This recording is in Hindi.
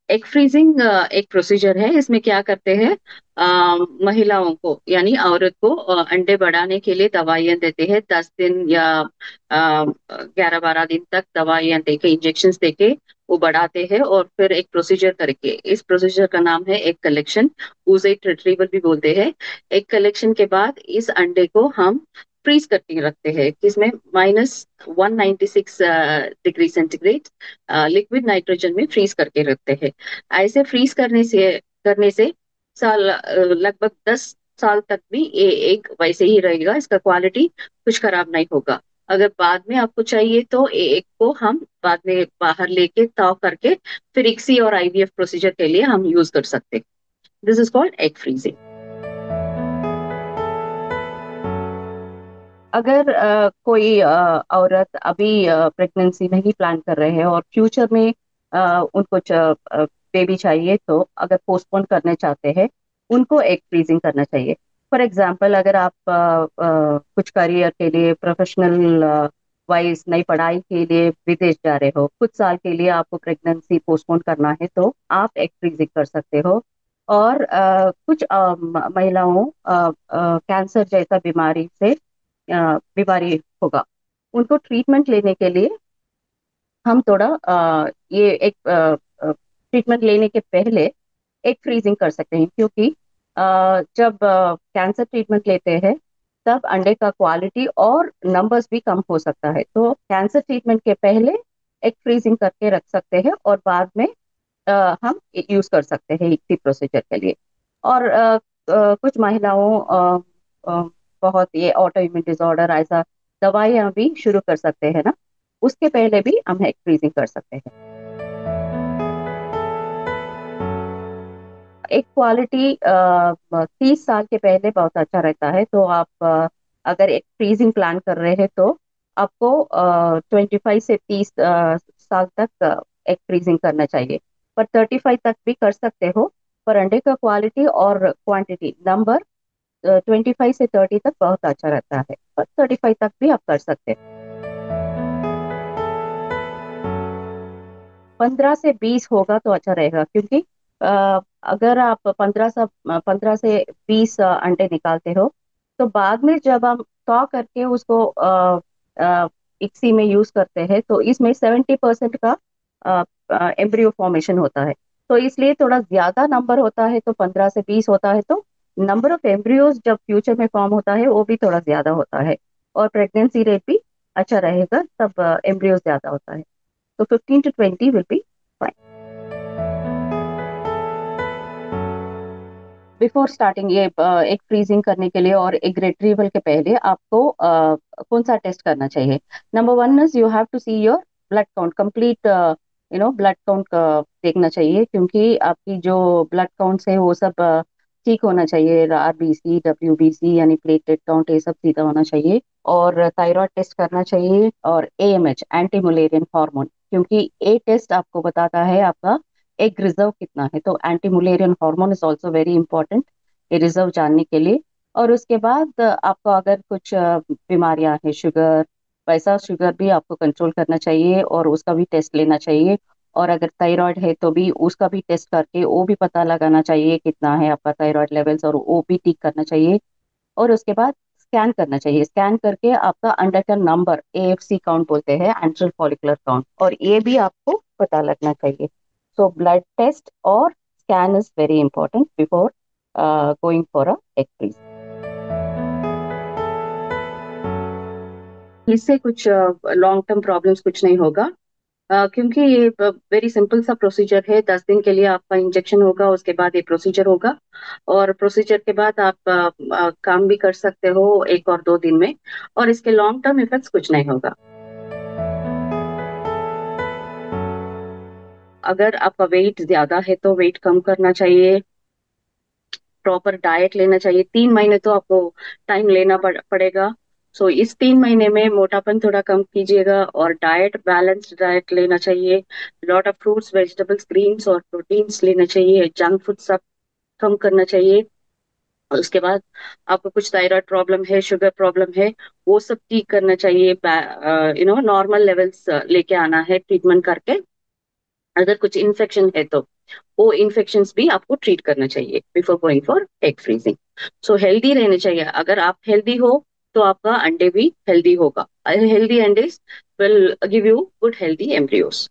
एग फ्रीजिंग एक प्रोसीजर है। इसमें क्या करते हैं, महिलाओं को यानी औरत को अंडे बढ़ाने के लिए दवाइयाँ देते हैं, 10 दिन या 11-12 दिन तक दवाइयाँ देके, इंजेक्शन देके वो बढ़ाते हैं। और फिर एक प्रोसीजर करके, इस प्रोसीजर का नाम है एग कलेक्शन, उसे रिट्रीवल भी बोलते हैं। एग कलेक्शन के बाद इस अंडे को हम फ्रीज करके रखते हैं, जिसमें -196 डिग्री सेंटीग्रेड लिक्विड नाइट्रोजन में फ्रीज करके रखते हैं। ऐसे फ्रीज करने से लगभग 10 साल तक भी ये एक वैसे ही रहेगा, इसका क्वालिटी कुछ खराब नहीं होगा। अगर बाद में आपको चाहिए तो एक को हम बाद में बाहर लेके ताव करके फिर इक्सी और आईवीएफ प्रोसीजर के लिए हम यूज कर सकते हैं। This is called egg freezing. अगर कोई औरत अभी प्रेगनेंसी नहीं प्लान कर रहे हैं और फ्यूचर में उनको बेबी चाहिए, तो अगर पोस्टपोन करने चाहते हैं, उनको एग फ्रीजिंग करना चाहिए। फॉर एग्जांपल, अगर आप कुछ करियर के लिए, प्रोफेशनल वाइज, नई पढ़ाई के लिए विदेश जा रहे हो, कुछ साल के लिए आपको प्रेगनेंसी पोस्टपोन करना है, तो आप एग फ्रीजिंग कर सकते हो। और कुछ महिलाओं कैंसर जैसा बीमारी होगा, उनको ट्रीटमेंट लेने के लिए हम थोड़ा ये एक ट्रीटमेंट लेने के पहले एक फ्रीजिंग कर सकते हैं, क्योंकि जब कैंसर ट्रीटमेंट लेते हैं तब अंडे का क्वालिटी और नंबर्स भी कम हो सकता है। तो कैंसर ट्रीटमेंट के पहले एक फ्रीजिंग करके रख सकते हैं और बाद में हम यूज कर सकते हैं इसी प्रोसीजर के लिए। और कुछ महिलाओं बहुत ये ऑटो इम्यून डिसऑर्डर ऐसा दवाइयां भी शुरू कर सकते हैं ना, उसके पहले भी हम एग फ्रीजिंग कर सकते हैं। एक क्वालिटी 30 साल के पहले बहुत अच्छा रहता है। तो आप अगर एक फ्रीजिंग प्लान कर रहे हैं तो आपको 25 से 30 साल तक एक फ्रीजिंग करना चाहिए। पर 35 तक भी कर सकते हो, पर अंडे का क्वालिटी और क्वांटिटी नंबर 25 से 30 तक बहुत अच्छा रहता है, पर 35 तक भी आप कर सकते हैं। 15 से 20 होगा तो अच्छा रहेगा, क्योंकि अगर आप 15 से 20 अंडे निकालते हो, तो बाद में जब हम तौ करके उसको इक्सी में यूज करते हैं, तो इसमें 70% का एम्ब्रियो फॉर्मेशन होता है। तो इसलिए थोड़ा ज्यादा नंबर होता है, तो 15 से 20 होता है, तो नंबर ऑफ एम्ब्रियोज जब फ्यूचर में फॉर्म होता है वो भी थोड़ा ज्यादा होता है, और प्रेगनेंसी रेट भी अच्छा रहेगा, तब एम्ब्रियो ज्यादा होता है। तो 15 to 20 will be fine. Before starting ये एग फ्रीजिंग करने के लिए और एग रिट्रीवल के पहले आपको कौन सा टेस्ट करना चाहिए? Number one is you have to see your blood count complete, blood count देखना चाहिए, क्योंकि आपकी जो ब्लड काउंट्स है वो सब ठीक होना चाहिए। आरबीसी, डब्ल्यूबीसी यानी प्लेटलेट काउंट, ये सब सीधा होना चाहिए। और थायराइड टेस्ट करना चाहिए, और एएमएच, एंटी मुलेरियन हार्मोन, क्योंकि ये टेस्ट आपको बताता है आपका एग रिजर्व कितना है। तो anti Mullerian hormone is also very important ये रिजर्व जानने के लिए। और उसके बाद आपको अगर कुछ बीमारियां हैं, शुगर, वैसा शुगर भी आपको कंट्रोल करना चाहिए और उसका भी टेस्ट लेना चाहिए। और अगर थायराइड है तो भी उसका भी टेस्ट करके वो भी पता लगाना चाहिए कितना है आपका थायराइड लेवल्स, और वो भी ठीक करना चाहिए। और उसके बाद स्कैन करना चाहिए, स्कैन करके आपका अंडर का नंबर, एएफसी काउंट बोलते हैं, एंट्रल फॉलिकुलर काउंट, और ये भी आपको पता लगना चाहिए। सो ब्लड टेस्ट और scan is very important before going for a egg freeze. इससे कुछ लॉन्ग टर्म प्रॉब्लम्स कुछ नहीं होगा, क्योंकि ये वेरी सिंपल सा प्रोसीजर है। 10 दिन के लिए आपका इंजेक्शन होगा, उसके बाद ये प्रोसीजर होगा, और प्रोसीजर के बाद आप काम भी कर सकते हो 1 और 2 दिन में, और इसके लॉन्ग टर्म इफेक्ट्स कुछ नहीं होगा। अगर आपका वेट ज्यादा है तो वेट कम करना चाहिए, प्रॉपर डाइट लेना चाहिए। 3 महीने तो आपको टाइम लेना पड़ेगा। सो इस 3 महीने में मोटापन थोड़ा कम कीजिएगा, और डाइट, बैलेंस्ड डाइट लेना चाहिए। Lot of fruits, vegetables, greens और प्रोटीन्स लेना चाहिए। जंक फूड सब कम करना चाहिए। और उसके बाद आपको कुछ थायराइड प्रॉब्लम है, शुगर प्रॉब्लम है, वो सब ठीक करना चाहिए। नॉर्मल लेवल्स लेके आना है ट्रीटमेंट करके। अगर कुछ इन्फेक्शन है तो वो इन्फेक्शंस भी आपको ट्रीट करना चाहिए before going for egg freezing. So healthy रहने चाहिए। अगर आप हेल्दी हो तो आपका अंडे भी हेल्दी होगा। हेल्दी अंडे will give you good healthy embryos.